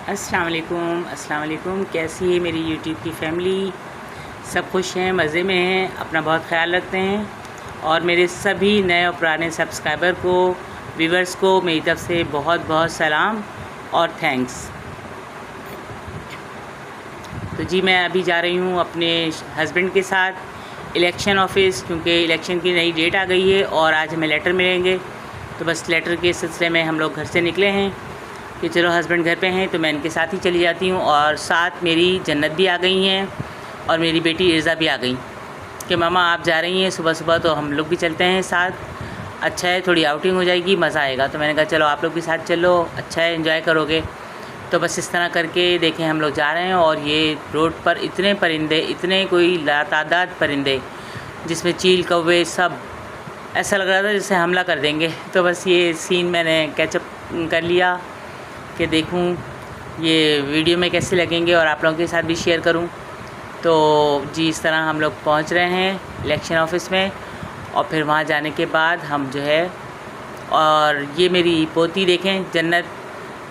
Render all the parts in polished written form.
अस्सलाम वालेकुम। कैसी है मेरी यूट्यूब की फ़ैमिली? सब खुश हैं, मज़े में हैं, अपना बहुत ख्याल रखते हैं। और मेरे सभी नए और पुराने सब्सक्राइबर को, व्यूवर्स को मेरी तरफ़ से बहुत बहुत सलाम और थैंक्स। तो जी मैं अभी जा रही हूँ अपने हस्बैंड के साथ इलेक्शन ऑफिस, क्योंकि इलेक्शन की नई डेट आ गई है और आज हमें लेटर मिलेंगे। तो बस लेटर के सिलसिले में हम लोग घर से निकले हैं कि चलो हस्बैंड घर पे हैं तो मैं इनके साथ ही चली जाती हूँ। और साथ मेरी जन्नत भी आ गई हैं और मेरी बेटी इर्ज़ा भी आ गई कि मामा आप जा रही हैं सुबह सुबह तो हम लोग भी चलते हैं साथ, अच्छा है, थोड़ी आउटिंग हो जाएगी, मज़ा आएगा। तो मैंने कहा चलो आप लोग भी साथ चलो, अच्छा है, एंजॉय करोगे। तो बस इस तरह करके देखें हम लोग जा रहे हैं। और ये रोड पर इतने परिंदे, इतने कोई लातादाद परिंदे, जिसमें चील कौवे सब, ऐसा लग रहा था जैसे हमला कर देंगे। तो बस ये सीन मैंने कैचअप कर लिया कि देखूं ये वीडियो में कैसे लगेंगे और आप लोगों के साथ भी शेयर करूं। तो जी इस तरह हम लोग पहुंच रहे हैं इलेक्शन ऑफिस में। और फिर वहां जाने के बाद हम जो है, और ये मेरी पोती देखें जन्नत,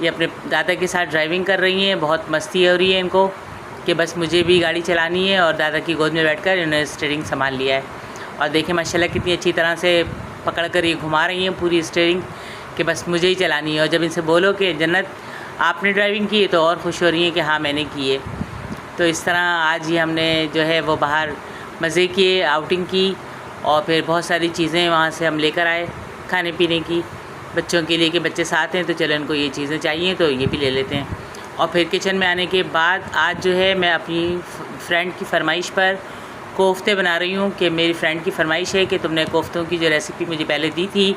ये अपने दादा के साथ ड्राइविंग कर रही हैं। बहुत मस्ती हो रही है इनको कि बस मुझे भी गाड़ी चलानी है। और दादा की गोद में बैठकर इन्होंने स्टीयरिंग संभाल लिया है। और देखें माशाल्लाह कितनी अच्छी तरह से पकड़ कर ये घुमा रही हैं पूरी स्टीयरिंग कि बस मुझे ही चलानी है। और जब इनसे बोलो कि जन्नत आपने ड्राइविंग की है तो और खुश हो रही हैं कि हाँ मैंने की है। तो इस तरह आज ही हमने जो है वो बाहर मज़े किए, आउटिंग की। और फिर बहुत सारी चीज़ें वहाँ से हम लेकर आए खाने पीने की बच्चों के लिए, कि बच्चे साथ हैं तो चलो इनको ये चीज़ें चाहिए तो ये भी ले लेते हैं। और फिर किचन में आने के बाद आज जो है मैं अपनी फ्रेंड की फरमाइश पर कोफ्ते बना रही हूँ कि मेरी फ्रेंड की फरमाइश है कि तुमने कोफ्तों की जो रेसिपी मुझे पहले दी थी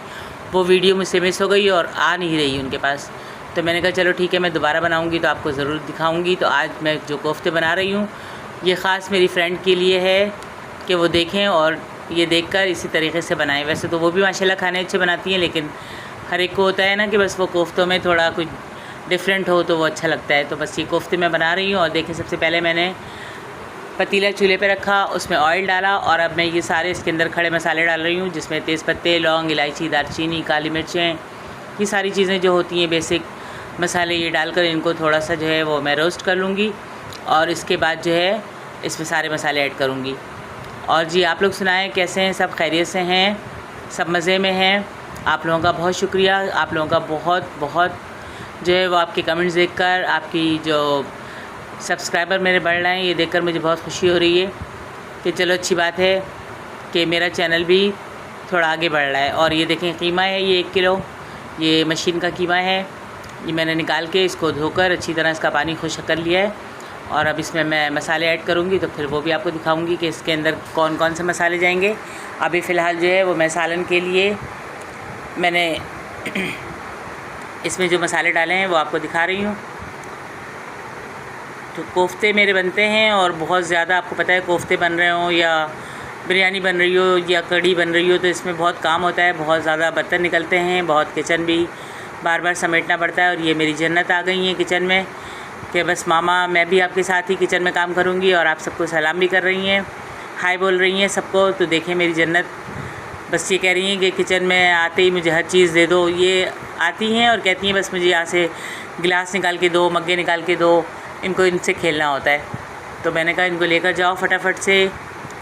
वो वीडियो मुझसे मिस हो गई और आ नहीं रही उनके पास। तो मैंने कहा चलो ठीक है, मैं दोबारा बनाऊँगी तो आपको ज़रूर दिखाऊँगी। तो आज मैं जो कोफ्ते बना रही हूँ ये ख़ास मेरी फ्रेंड के लिए है कि वो देखें और ये देखकर इसी तरीके से बनाएं। वैसे तो वो भी माशाल्लाह खाने अच्छे बनाती हैं, लेकिन हर एक को होता है ना कि बस वो कोफ्तों में थोड़ा कुछ डिफरेंट हो तो वो अच्छा लगता है। तो बस ये कोफ्ते मैं बना रही हूँ। और देखें सबसे पहले मैंने पतीला चूल्हे पे रखा, उसमें ऑयल डाला और अब मैं ये सारे इसके अंदर खड़े मसाले डाल रही हूँ, जिसमें तेज़पत्ते, लौंग, इलायची, दालचीनी, काली मिर्चें, ये सारी चीज़ें जो होती हैं बेसिक मसाले, ये डालकर इनको थोड़ा सा जो है वो मैं रोस्ट कर लूँगी। और इसके बाद जो है इसमें सारे मसाले ऐड करूँगी। और जी आप लोग सुनाएं कैसे हैं, सब खैरियत से हैं, सब मज़े में हैं? आप लोगों का बहुत शुक्रिया, आप लोगों का बहुत बहुत जो है वो आपके कमेंट्स देखकर, आपकी जो सब्सक्राइबर मेरे बढ़ रहे हैं ये देखकर मुझे बहुत खुशी हो रही है कि चलो अच्छी बात है कि मेरा चैनल भी थोड़ा आगे बढ़ रहा है। और ये देखें कीमा है, ये 1 किलो ये मशीन का कीमा है। ये मैंने निकाल के इसको धोकर अच्छी तरह इसका पानी खुश्क कर लिया है। और अब इसमें मैं मसाले ऐड करूँगी तो फिर वो भी आपको दिखाऊँगी कि इसके अंदर कौन कौन से मसाले जाएंगे। अभी फ़िलहाल जो है वो मैं सालन के लिए मैंने इसमें जो मसाले डाले हैं वो आपको दिखा रही हूँ। तो कोफ्ते मेरे बनते हैं और बहुत ज़्यादा, आपको पता है कोफ्ते बन रहे हों या बिरयानी बन रही हो या कढ़ी बन रही हो तो इसमें बहुत काम होता है, बहुत ज़्यादा बर्तन निकलते हैं, बहुत किचन भी बार बार समेटना पड़ता है। और ये मेरी जन्नत आ गई है किचन में कि बस मामा मैं भी आपके साथ ही किचन में काम करूँगी। और आप सबको सलाम भी कर रही हैं, हाय बोल रही हैं सबको। तो देखें मेरी जन्नत बस ये कह रही हैं कि किचन में आते ही मुझे हर चीज़ दे दो। ये आती हैं और कहती हैं बस मुझे यहाँ से गिलास निकाल के दो, मग्गे निकाल के दो, इनको इनसे खेलना होता है। तो मैंने कहा इनको लेकर जाओ फटाफट से,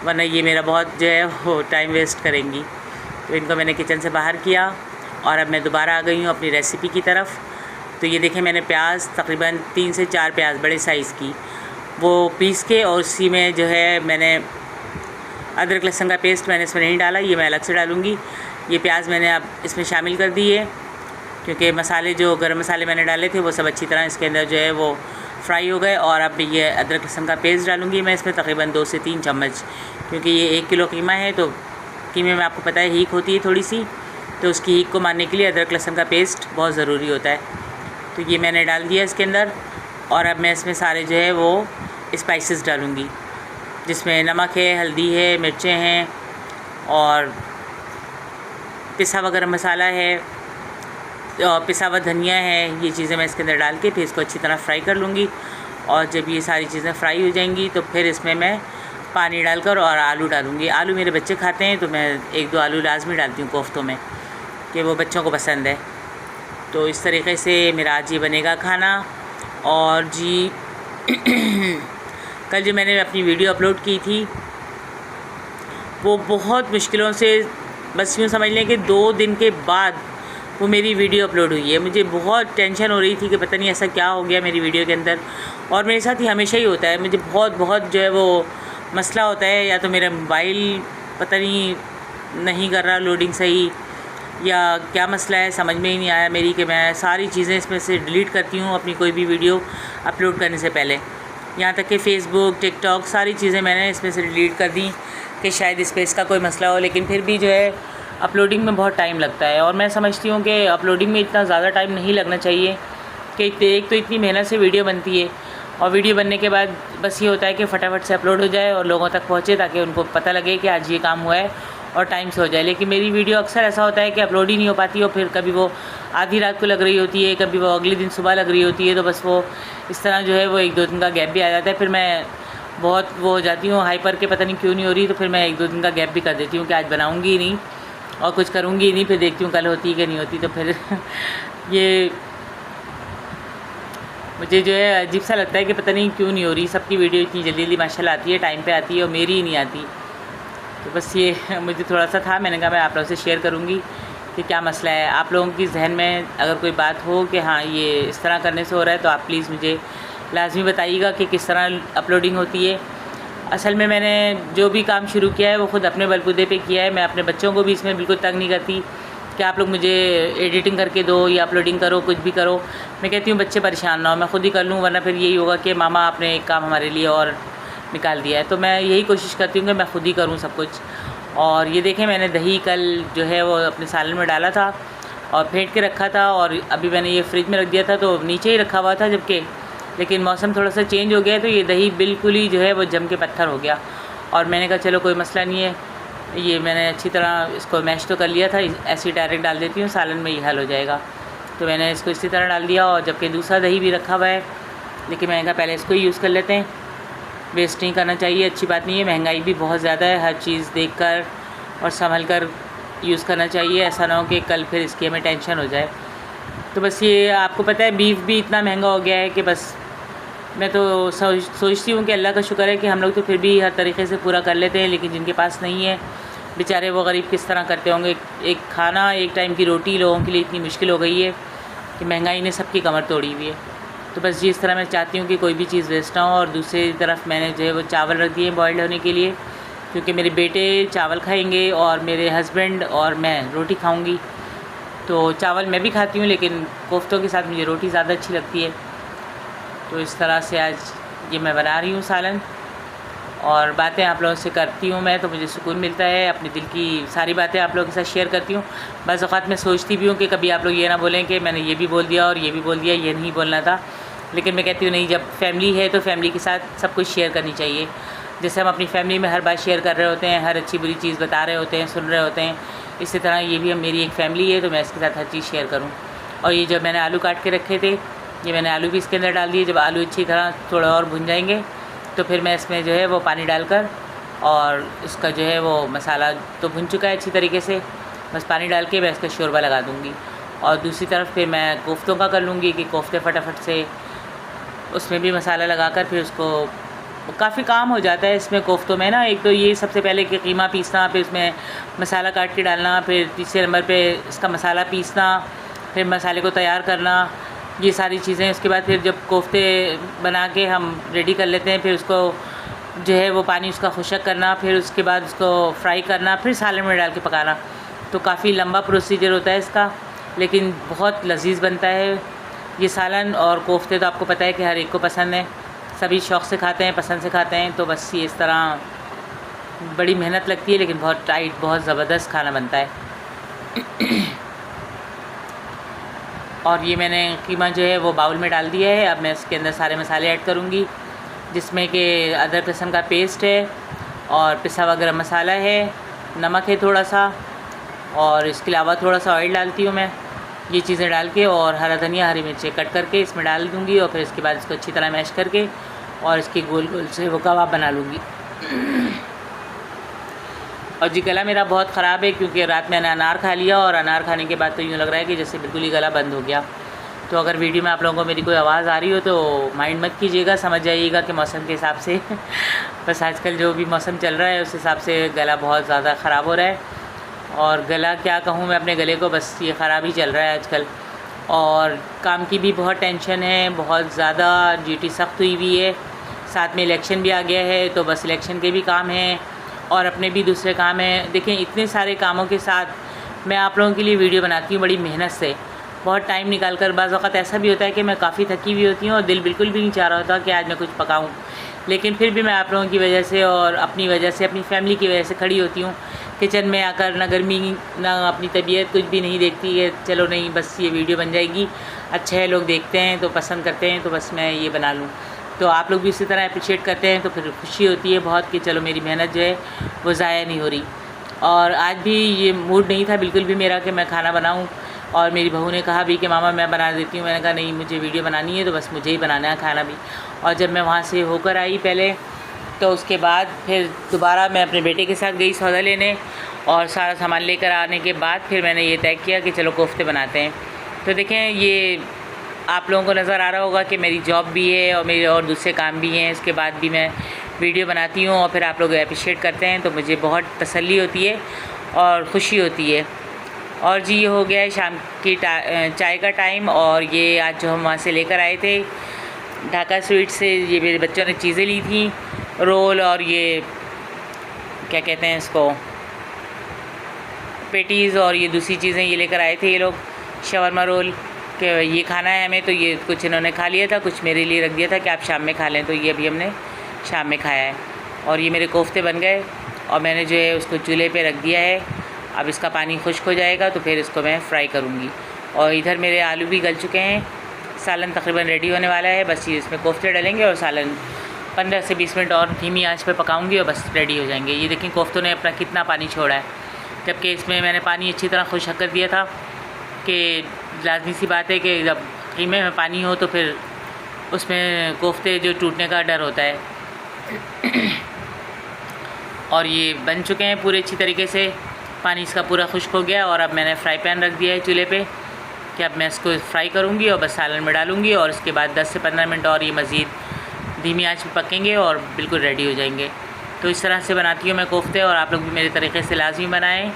वरना ये मेरा बहुत जो है वो टाइम वेस्ट करेंगी। तो इनको मैंने किचन से बाहर किया और अब मैं दोबारा आ गई हूँ अपनी रेसिपी की तरफ। तो ये देखें मैंने प्याज तकरीबन 3 से 4 प्याज बड़े साइज़ की वो पीस के, और उसी में जो है मैंने अदरक लहसुन का पेस्ट मैंने इसमें नहीं डाला, ये मैं अलग से डालूँगी। ये प्याज मैंने अब इसमें शामिल कर दी है क्योंकि मसाले जो गरम मसाले मैंने डाले थे वो सब अच्छी तरह इसके अंदर जो है वो फ्राई हो गए। और अब ये अदरक लहसुन का पेस्ट डालूँगी मैं इसमें तकरीबन 2 से 3 चम्मच, क्योंकि ये 1 किलो कीमा है तो कीमे में आपको पता है हीक होती है थोड़ी सी, तो उसकी हीक को मारने के लिए अदरक लहसुन का पेस्ट बहुत ज़रूरी होता है। तो ये मैंने डाल दिया इसके अंदर। और अब मैं इसमें सारे जो है वो स्पाइसेस डालूँगी, जिसमें नमक है, हल्दी है, मिर्चें हैं और पिसा हुआ गरम मसाला है और पिसा हुआ धनिया है। ये चीज़ें मैं इसके अंदर डाल के फिर इसको अच्छी तरह फ्राई कर लूँगी। और जब ये सारी चीज़ें फ्राई हो जाएंगी तो फिर इसमें मैं पानी डालकर और आलू डालूँगी। आलू मेरे बच्चे खाते हैं तो मैं 1-2 आलू लाजमी डालती हूँ कोफ्तों में कि वो बच्चों को पसंद है। तो इस तरीके से मेरा आज ये बनेगा खाना। और जी कल जो मैंने अपनी वीडियो अपलोड की थी वो बहुत मुश्किलों से, बस यूँ समझ लें कि 2 दिन के बाद वो मेरी वीडियो अपलोड हुई है। मुझे बहुत टेंशन हो रही थी कि पता नहीं ऐसा क्या हो गया मेरी वीडियो के अंदर, और मेरे साथ ही हमेशा ही होता है। मुझे बहुत जो है वो मसला होता है, या तो मेरा मोबाइल पता नहीं कर रहा लोडिंग सही, या क्या मसला है समझ में ही नहीं आया मेरी कि मैं सारी चीज़ें इसमें से डिलीट करती हूँ अपनी कोई भी वीडियो अपलोड करने से पहले। यहाँ तक कि फ़ेसबुक, टिकटॉक, सारी चीज़ें मैंने इसमें से डिलीट कर दी कि शायद स्पेस का कोई मसला हो, लेकिन फिर भी जो है अपलोडिंग में बहुत टाइम लगता है। और मैं समझती हूँ कि अपलोडिंग में इतना ज़्यादा टाइम नहीं लगना चाहिए कि एक तो इतनी मेहनत से वीडियो बनती है, और वीडियो बनने के बाद बस ये होता है कि फटाफट से अपलोड हो जाए और लोगों तक पहुँचे, ताकि उनको पता लगे कि आज ये काम हुआ है और टाइम से हो जाए। लेकिन मेरी वीडियो अक्सर ऐसा होता है कि अपलोड ही नहीं हो पाती, और फिर कभी वो आधी रात को लग रही होती है, कभी वो अगले दिन सुबह लग रही होती है, तो बस वो इस तरह जो है वो 1-2 दिन का गैप भी आ जाता है। फिर मैं बहुत वो हो जाती हूँ हाइपर के, पता नहीं क्यों नहीं हो रही, तो फिर मैं 1-2 दिन का गैप भी कर देती हूँ कि आज बनाऊँगी ही नहीं और कुछ करूँगी ही नहीं, फिर देखती हूँ कल होती है कि नहीं होती। तो फिर ये मुझे जो है अजीब सा लगता है कि पता नहीं क्यों नहीं हो रही। सबकी वीडियो इतनी जल्दी माशाल्लाह आती है, टाइम पे आती है, और मेरी ही नहीं आती। तो बस ये मुझे थोड़ा सा था, मैंने कहा मैं आप लोगों से शेयर करूँगी कि क्या मसला है। आप लोगों की जहन में अगर कोई बात हो कि हाँ ये इस तरह करने से हो रहा है, तो आप प्लीज़ मुझे लाजमी बताइएगा कि किस तरह अपलोडिंग होती है। असल में मैंने जो भी काम शुरू किया है वो ख़ुद अपने बलबूते पे किया है। मैं अपने बच्चों को भी इसमें बिल्कुल तंग नहीं करती कि आप लोग मुझे एडिटिंग करके दो या अपलोडिंग करो, कुछ भी करो। मैं कहती हूँ बच्चे परेशान ना हो, मैं ख़ुद ही कर लूँ, वरना फिर यही होगा कि मामा आपने एक काम हमारे लिए और निकाल दिया है। तो मैं यही कोशिश करती हूँ कि मैं ख़ुद ही करूँ सब कुछ। और ये देखें, मैंने दही कल जो है वो अपने सालन में डाला था और फेंट के रखा था, और अभी मैंने ये फ्रिज में रख दिया था, तो नीचे ही रखा हुआ था जबकि, लेकिन मौसम थोड़ा सा चेंज हो गया है तो ये दही बिल्कुल ही जो है वो जम के पत्थर हो गया। और मैंने कहा चलो कोई मसला नहीं है, ये मैंने अच्छी तरह इसको मैश तो कर लिया था, ऐसे ही डायरेक्ट डाल देती हूँ, सालन में ही हल हो जाएगा। तो मैंने इसको इसी तरह डाल दिया, और जबकि दूसरा दही भी रखा हुआ है, लेकिन मैंने कहा पहले इसको ही यूज़ कर लेते हैं, वेस्ट नहीं करना चाहिए, अच्छी बात नहीं है। महंगाई भी बहुत ज़्यादा है, हर चीज़ देख कर और संभल कर यूज़ करना चाहिए, ऐसा ना हो कि कल फिर इसकी हमें टेंशन हो जाए। तो बस ये आपको पता है बीफ भी इतना महंगा हो गया है कि बस मैं तो सोचती हूँ कि अल्लाह का शुक्र है कि हम लोग तो फिर भी हर तरीके से पूरा कर लेते हैं, लेकिन जिनके पास नहीं है बेचारे वो गरीब किस तरह करते होंगे। एक खाना, एक टाइम की रोटी लोगों के लिए इतनी मुश्किल हो गई है कि महंगाई ने सबकी कमर तोड़ी हुई है। तो बस जिस तरह मैं चाहती हूँ कि कोई भी चीज़ वेस्ट ना हो। और दूसरी तरफ मैंने जो है वो चावल रख दिए बॉइल्ड होने के लिए, क्योंकि मेरे बेटे चावल खाएंगे और मेरे हस्बैंड और मैं रोटी खाऊंगी। तो चावल मैं भी खाती हूँ, लेकिन कोफ्तों के साथ मुझे रोटी ज़्यादा अच्छी लगती है। तो इस तरह से आज ये मैं बना रही हूँ सालन, और बातें आप लोगों से करती हूँ मैं, तो मुझे सुकून मिलता है। अपने दिल की सारी बातें आप लोगों के साथ शेयर करती हूँ। बस औक़ात मैं सोचती भी हूँ कि कभी आप लोग ये ना बोलें कि मैंने ये भी बोल दिया और ये भी बोल दिया, ये नहीं बोलना था। लेकिन मैं कहती हूँ नहीं, जब फैमिली है तो फैमिली के साथ सब कुछ शेयर करनी चाहिए। जैसे हम अपनी फैमिली में हर बात शेयर कर रहे होते हैं, हर अच्छी बुरी चीज़ बता रहे होते हैं, सुन रहे होते हैं, इसी तरह ये भी मेरी एक फ़ैमिली है, तो मैं इसके साथ हर चीज़ शेयर करूँ। और ये जब मैंने आलू काट के रखे थे, ये मैंने आलू भी इसके अंदर डाल दिए। जब आलू अच्छी तरह थोड़ा और भुन जाएंगे तो फिर मैं इसमें जो है वो पानी डालकर, और इसका जो है वो मसाला तो भुन चुका है अच्छी तरीके से, बस पानी डाल के मैं इसका शोरबा लगा दूँगी। और दूसरी तरफ फिर मैं कोफ्तों का कर लूँगी कि कोफ्ते फटाफट से उसमें भी मसाला लगाकर फिर उसको, काफ़ी काम हो जाता है इसमें कोफ्तों में ना। एक तो ये सबसे पहले कि कीमा पीसना, फिर उसमें मसाला काट के डालना, फिर तीसरे नंबर पे इसका मसाला पीसना, फिर मसाले को तैयार करना, ये सारी चीज़ें। उसके बाद फिर जब कोफ्ते बना के हम रेडी कर लेते हैं, फिर उसको जो है वो पानी उसका खुशक करना, फिर उसके बाद उसको फ्राई करना, फिर सालन में डाल के पकाना। तो काफ़ी लंबा प्रोसीजर होता है इसका, लेकिन बहुत लजीज़ बनता है ये सालन। और कोफ्ते तो आपको पता है कि हर एक को पसंद है, सभी शौक़ से खाते हैं, पसंद से खाते हैं। तो बस ये इस तरह बड़ी मेहनत लगती है, लेकिन बहुत टाइट, बहुत ज़बरदस्त खाना बनता है। और ये मैंने कीमा जो है वो बाउल में डाल दिया है। अब मैं इसके अंदर सारे मसाले ऐड करूँगी, जिसमें कि अदरक लहसुन का पेस्ट है, और पिसा हुआ गरम मसाला है, नमक है थोड़ा सा, और इसके अलावा थोड़ा सा ऑयल डालती हूँ मैं। ये चीज़ें डाल के और हरा धनिया, हरी मिर्चें कट करके इसमें डाल दूँगी, और फिर इसके बाद इसको अच्छी तरह मैश करके और इसकी गोल गोल से वो कबाब बना लूँगी। और जी गला मेरा बहुत ख़राब है, क्योंकि रात मैंने अनार खा लिया, और अनार खाने के बाद तो यूँ लग रहा है कि जैसे बिल्कुल ही गला बंद हो गया। तो अगर वीडियो में आप लोगों को मेरी कोई आवाज़ आ रही हो तो माइंड मत कीजिएगा, समझ जाइएगा कि मौसम के हिसाब से बस आजकल जो भी मौसम चल रहा है उस हिसाब से गला बहुत ज़्यादा ख़राब हो रहा है। और गला क्या कहूँ मैं अपने गले को, बस ये ख़राब ही चल रहा है आजकल। और काम की भी बहुत टेंशन है, बहुत ज़्यादा ड्यूटी सख्त हुई हुई है, साथ में इलेक्शन भी आ गया है तो बस इलेक्शन के भी काम हैं और अपने भी दूसरे काम हैं। देखें इतने सारे कामों के साथ मैं आप लोगों के लिए वीडियो बनाती हूँ बड़ी मेहनत से, बहुत टाइम निकाल कर। बाज़ वक़्त ऐसा भी होता है कि मैं काफ़ी थकी हुई होती हूँ और दिल बिल्कुल भी नहीं चाह रहा होता कि आज मैं कुछ पकाऊँ, लेकिन फिर भी मैं आप लोगों की वजह से और अपनी वजह से, अपनी फैमिली की वजह से खड़ी होती हूँ किचन में आकर। ना गर्मी ना अपनी तबीयत कुछ भी नहीं देखती है, चलो नहीं बस ये वीडियो बन जाएगी, अच्छा है, लोग देखते हैं तो पसंद करते हैं तो बस मैं ये बना लूँ। तो आप लोग भी इसी तरह अप्रिशिएट करते हैं तो फिर खुशी होती है बहुत कि चलो मेरी मेहनत जो है वो ज़ाया नहीं हो रही। और आज भी ये मूड नहीं था बिल्कुल भी मेरा कि मैं खाना बनाऊँ, और मेरी बहू ने कहा भी कि मामा मैं बना देती हूँ। मैंने कहा नहीं, मुझे वीडियो बनानी है तो बस मुझे ही बनाना है खाना भी। और जब मैं वहाँ से होकर आई पहले तो उसके बाद फिर दोबारा मैं अपने बेटे के साथ गई सौदा लेने, और सारा सामान लेकर आने के बाद फिर मैंने ये तय किया कि चलो कोफ्ते बनाते हैं। तो देखें ये आप लोगों को नज़र आ रहा होगा कि मेरी जॉब भी है और मेरे और दूसरे काम भी हैं, इसके बाद भी मैं वीडियो बनाती हूँ और फिर आप लोग अप्रिशिएट करते हैं तो मुझे बहुत तसल्ली होती है और ख़ुशी होती है। और जी ये हो गया है शाम की चाय का टाइम, और ये आज जो हम वहाँ से लेकर आए थे ढाका स्वीट से, ये मेरे बच्चों ने चीज़ें ली थी, रोल और ये क्या कहते हैं इसको, पेटीज़, और ये दूसरी चीज़ें ये लेकर आए थे ये लोग, शवरमा रोल, कि ये खाना है हमें। तो ये कुछ इन्होंने खा लिया था, कुछ मेरे लिए रख दिया था कि आप शाम में खा लें, तो ये अभी हमने शाम में खाया है। और ये मेरे कोफ्ते बन गए और मैंने जो है उसको चूल्हे पे रख दिया है। अब इसका पानी खुश्क हो जाएगा तो फिर इसको मैं फ्राई करूँगी। और इधर मेरे आलू भी गल चुके हैं, सालन तकरीबन रेडी होने वाला है, बस ये इसमें कोफ्ते डालेंगे और सालन 15 से 20 मिनट और धीमी आंच पे पकाऊंगी और बस रेडी हो जाएंगे। ये देखें कोफ्तों ने अपना कितना पानी छोड़ा है, जबकि इसमें मैंने पानी अच्छी तरह खुश्क कर दिया था कि लाजमी सी बात है कि जब कीमे में पानी हो तो फिर उसमें कोफ्ते जो टूटने का डर होता है। और ये बन चुके हैं पूरे अच्छी तरीके से, पानी इसका पूरा खुश्क हो गया। और अब मैंने फ्राई पैन रख दिया है चूल्हे पे कि अब मैं इसको फ्राई करूँगी और बस सालन में डालूँगी, और इसके बाद 10 से 15 मिनट और ये मज़ीद धीमी आंच पे पकेंगे और बिल्कुल रेडी हो जाएंगे। तो इस तरह से बनाती हूँ मैं कोफ्ते, और आप लोग भी मेरे तरीके से लाजमी बनाएं।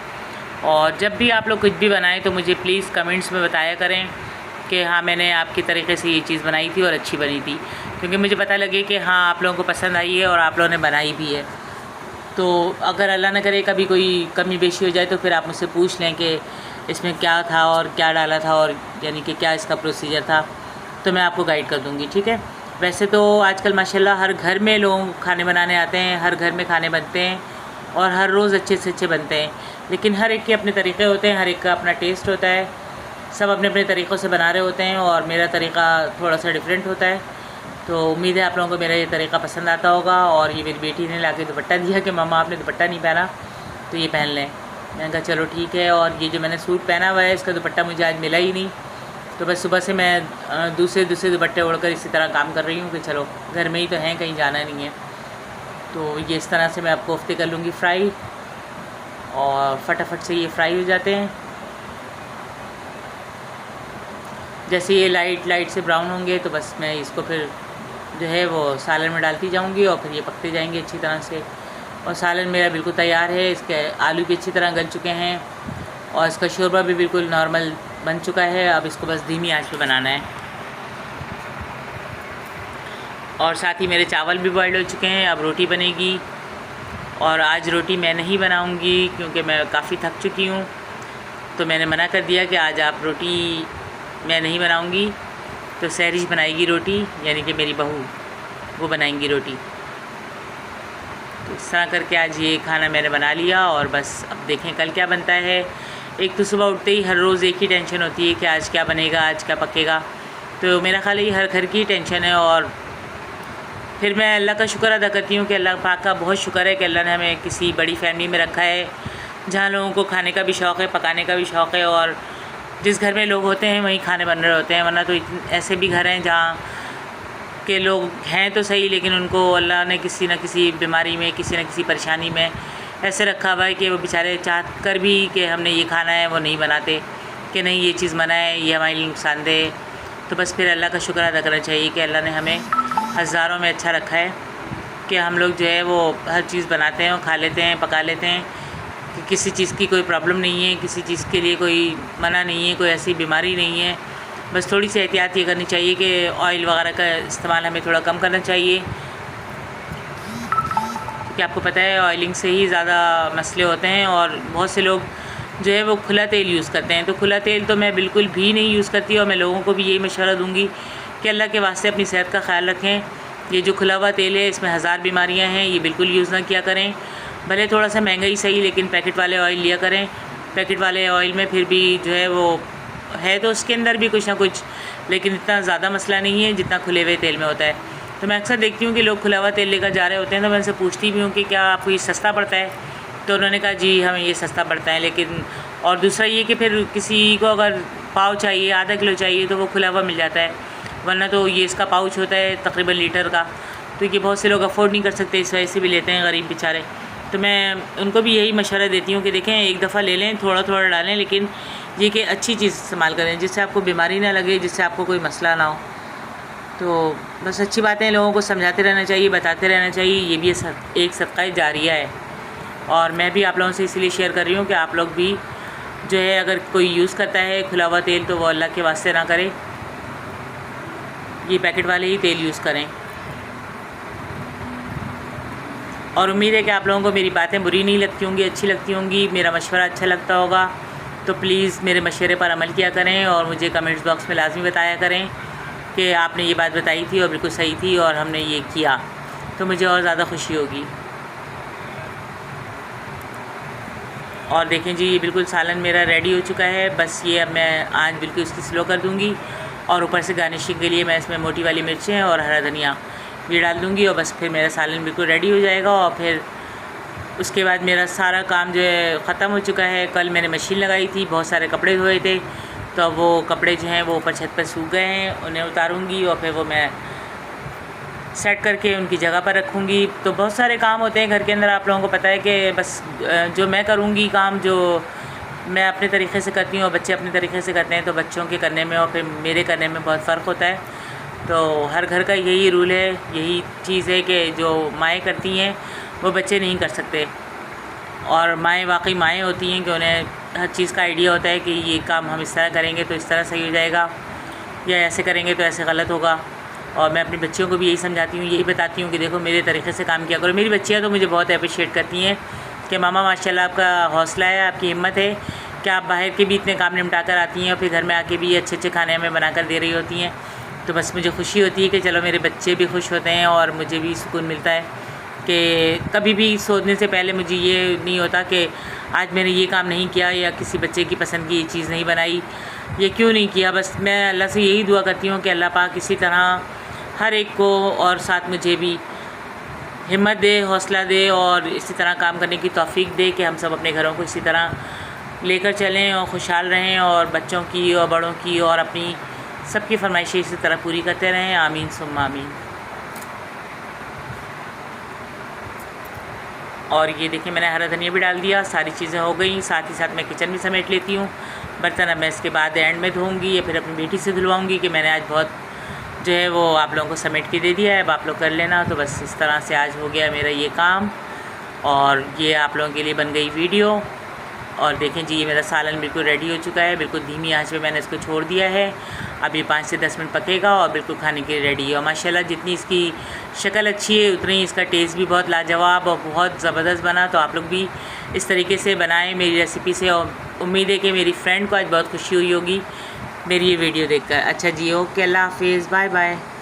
और जब भी आप लोग कुछ भी बनाएं तो मुझे प्लीज़ कमेंट्स में बताया करें कि हाँ मैंने आपकी तरीके से ये चीज़ बनाई थी और अच्छी बनी थी, क्योंकि मुझे पता लगे कि हाँ आप लोगों को पसंद आई है और आप लोगों ने बनाई भी है। तो अगर अल्लाह न करे कभी कोई कमी बेशी हो जाए तो फिर आप मुझसे पूछ लें कि इसमें क्या था और क्या डाला था, और यानी कि क्या इसका प्रोसीजर था, तो मैं आपको गाइड कर दूँगी, ठीक है। वैसे तो आजकल माशाल्लाह हर घर में लोग खाने बनाने आते हैं, हर घर में खाने बनते हैं और हर रोज़ अच्छे से अच्छे बनते हैं, लेकिन हर एक के अपने तरीक़े होते हैं, हर एक का अपना टेस्ट होता है, सब अपने अपने तरीक़ों से बना रहे होते हैं और मेरा तरीक़ा थोड़ा सा डिफरेंट होता है। तो उम्मीद है आप लोगों को मेरा ये तरीक़ा पसंद आता होगा। और ये मेरी बेटी ने लाके दुपट्टा दिया कि मम्मा आपने दुपट्टा नहीं पहना तो ये पहन लें। मैंने कहा चलो ठीक है। और ये जो मैंने सूट पहना हुआ है इसका दुपट्टा मुझे आज मिला ही नहीं, तो बस सुबह से मैं दूसरे दुपट्टे ओढ़कर इसी तरह काम कर रही हूँ कि चलो घर में ही तो हैं, कहीं जाना नहीं है। तो ये इस तरह से मैं अब कोफ्ते कर लूँगी फ्राई, और फटाफट से ये फ्राई हो जाते हैं। जैसे ये लाइट से ब्राउन होंगे तो बस मैं इसको फिर जो है वो सालन में डालती जाऊंगी और फिर ये पकते जाएंगे अच्छी तरह से। और सालन मेरा बिल्कुल तैयार है, इसके आलू भी अच्छी तरह गल चुके हैं और इसका शोरबा भी बिल्कुल नॉर्मल बन चुका है। अब इसको बस धीमी आंच पे बनाना है। और साथ ही मेरे चावल भी बॉयल हो चुके हैं, अब रोटी बनेगी। और आज रोटी मैं नहीं बनाऊंगी क्योंकि मैं काफ़ी थक चुकी हूँ, तो मैंने मना कर दिया कि आज आप रोटी मैं नहीं बनाऊंगी, तो सहरिश बनाएगी रोटी, यानी कि मेरी बहू वो बनाएंगी रोटी। तो इस तरह करके आज ये खाना मैंने बना लिया और बस अब देखें कल क्या बनता है। एक तो सुबह उठते ही हर रोज़ एक ही टेंशन होती है कि आज क्या बनेगा, आज क्या पकेगा। तो मेरा ख्याल है ये हर घर की टेंशन है। और फिर मैं अल्लाह का शुक्र अदा करती हूँ कि अल्लाह पाक का बहुत शुक्र है कि अल्लाह ने हमें किसी बड़ी फैमिली में रखा है जहाँ लोगों को खाने का भी शौक़ है, पकाने का भी शौक़ है। और जिस घर में लोग होते हैं वहीं खाने बन रहे होते हैं, वरना तो ऐसे भी घर हैं जहाँ के लोग हैं तो सही, लेकिन उनको अल्लाह ने किसी न किसी बीमारी में, किसी न किसी परेशानी में ऐसे रखा हुआ है कि वो बेचारे चाह कर भी कि हमने ये खाना है वो नहीं बनाते, कि नहीं ये चीज़ मना है, ये हमारे लिए नुकसानदेह, तो बस फिर अल्लाह का शुक्र अदा करना चाहिए कि अल्लाह ने हमें हज़ारों में अच्छा रखा है कि हम लोग जो है वो हर चीज़ बनाते हैं और खा लेते हैं, पका लेते हैं, कि किसी चीज़ की कोई प्रॉब्लम नहीं है, किसी चीज़ के लिए कोई मना नहीं है, कोई ऐसी बीमारी नहीं है। बस थोड़ी सी एहतियात ये करनी चाहिए कि ऑयल वगैरह का इस्तेमाल हमें थोड़ा कम करना चाहिए, क्योंकि आपको पता है ऑयलिंग से ही ज़्यादा मसले होते हैं। और बहुत से लोग जो है वो खुला तेल यूज़ करते हैं, तो खुला तेल तो मैं बिल्कुल भी नहीं यूज़ करती और मैं लोगों को भी यही मशवरा दूँगी कि अल्लाह के वास्ते अपनी सेहत का ख्याल रखें। ये जो खुला हुआ तेल है इसमें हज़ार बीमारियां हैं, ये बिल्कुल यूज़ ना किया करें। भले थोड़ा सा महंगा ही सही, लेकिन पैकेट वाले ऑयल लिया करें। पैकेट वाले ऑयल में फिर भी जो है वो है तो उसके अंदर भी कुछ ना कुछ, लेकिन इतना ज़्यादा मसला नहीं है जितना खुले हुए तेल में होता है। तो मैं अक्सर देखती हूँ कि लोग खुला हुआ तेल लेकर जा रहे होते हैं, तो मैं उनसे पूछती भी हूँ कि क्या आपको ये सस्ता पड़ता है, तो उन्होंने कहा जी हमें ये सस्ता पड़ता है। लेकिन और दूसरा ये कि फिर किसी को अगर पाव चाहिए, आधा किलो चाहिए, तो वो खुला हुआ मिल जाता है, वरना तो ये इसका पाउच होता है तकरीबन लीटर का, तो ये बहुत से लोग अफोर्ड नहीं कर सकते, इस वजह से भी लेते हैं गरीब बेचारे। तो मैं उनको भी यही मशवरा देती हूँ कि देखें एक दफ़ा ले लें, थोड़ा थोड़ा डालें, लेकिन ये कि अच्छी चीज़ इस्तेमाल करें जिससे आपको बीमारी ना लगे, जिससे आपको कोई मसला ना हो। तो बस अच्छी बातें लोगों को समझाते रहना चाहिए, बताते रहना चाहिए, ये भी एक सदका जारिया है। और मैं भी आप लोगों से इसलिए शेयर कर रही हूँ कि आप लोग भी जो है अगर कोई यूज़ करता है खुला हुआ तेल तो वो अल्लाह के वास्ते ना करे, ये पैकेट वाले ही तेल यूज़ करें। और उम्मीद है कि आप लोगों को मेरी बातें बुरी नहीं लगती होंगी, अच्छी लगती होंगी, मेरा मशवरा अच्छा लगता होगा। तो प्लीज़ मेरे मशवरे पर अमल किया करें और मुझे कमेंट्स बॉक्स में लाजमी बताया करें कि आपने ये बात बताई थी और बिल्कुल सही थी और हमने ये किया, तो मुझे और ज़्यादा खुशी होगी। और देखें जी ये बिल्कुल सालन मेरा रेडी हो चुका है, बस ये अब मैं आज बिल्कुल इसकी स्लो कर दूँगी और ऊपर से गार्निशिंग के लिए मैं इसमें मोटी वाली मिर्चें और हरा धनिया ये डाल दूँगी और बस फिर मेरा सालन बिल्कुल रेडी हो जाएगा। और फिर उसके बाद मेरा सारा काम जो है ख़त्म हो चुका है। कल मैंने मशीन लगाई थी, बहुत सारे कपड़े धोए थे, तो वो कपड़े जो हैं वो ऊपर छत पर सूख गए हैं, उन्हें उतारूँगी और फिर वो मैं सेट करके उनकी जगह पर रखूँगी। तो बहुत सारे काम होते हैं घर के अंदर, आप लोगों को पता है कि बस जो मैं करूँगी काम, जो मैं अपने तरीक़े से करती हूँ और बच्चे अपने तरीक़े से करते हैं, तो बच्चों के करने में और फिर मेरे करने में बहुत फ़र्क होता है। तो हर घर का यही रूल है, यही चीज़ है कि जो माएँ करती हैं वो बच्चे नहीं कर सकते। और माएँ वाकई माएँ होती हैं कि उन्हें हर चीज़ का आइडिया होता है कि ये काम हम इस तरह करेंगे तो इस तरह सही हो जाएगा, या ऐसे करेंगे तो ऐसे गलत होगा। और मैं अपनी बच्चियों को भी यही समझाती हूँ, यही बताती हूँ कि देखो मेरे तरीक़े से काम किया करो। मेरी बच्चियाँ तो मुझे बहुत अप्रिशिएट करती हैं कि मामा माशाल्लाह आपका हौसला है, आपकी हिम्मत है कि आप बाहर के भी इतने काम निपटा कर आती हैं और फिर घर में आके भी अच्छे अच्छे खाने हमें बना कर दे रही होती हैं। तो बस मुझे खुशी होती है कि चलो मेरे बच्चे भी खुश होते हैं और मुझे भी सुकून मिलता है कि कभी भी सोचने से पहले मुझे ये नहीं होता कि आज मैंने ये काम नहीं किया या किसी बच्चे की पसंद की ये चीज़ नहीं बनाई, ये क्यों नहीं किया। बस मैं अल्लाह से यही दुआ करती हूँ कि अल्लाह पाक इसी तरह हर एक को और साथ मुझे भी हिम्मत दे, हौसला दे और इसी तरह काम करने की तौफीक दे कि हम सब अपने घरों को इसी तरह लेकर चलें और खुशहाल रहें और बच्चों की और बड़ों की और अपनी सबकी फरमाइशें इसी तरह पूरी करते रहें। आमीन सुम्मा आमीन। और ये देखिए मैंने हरा धनिया भी डाल दिया, सारी चीज़ें हो गई। साथ ही साथ मैं किचन भी समेट लेती हूँ। बर्तन अब मैं इसके बाद एंड में धोऊँगी या फिर अपनी बेटी से धुलवाऊँगी कि मैंने आज बहुत जो है वो आप लोगों को समेट के दे दिया है, अब आप लोग कर लेना। तो बस इस तरह से आज हो गया मेरा ये काम और ये आप लोगों के लिए बन गई वीडियो। और देखें जी ये मेरा सालन बिल्कुल रेडी हो चुका है, बिल्कुल धीमी आंच पे मैंने इसको छोड़ दिया है। अभी 5 से 10 मिनट पकेगा और बिल्कुल खाने के लिए रेडी है। और माशाल्लाह जितनी इसकी शक्ल अच्छी है उतनी इसका टेस्ट भी बहुत लाजवाब और बहुत ज़बरदस्त बना। तो आप लोग भी इस तरीके से बनाएं मेरी रेसिपी से। और उम्मीद है कि मेरी फ्रेंड को आज बहुत खुशी हुई होगी मेरी ये वीडियो देखकर। अच्छा जी, ओके, अल्लाह हाफिज़, बाय बाय।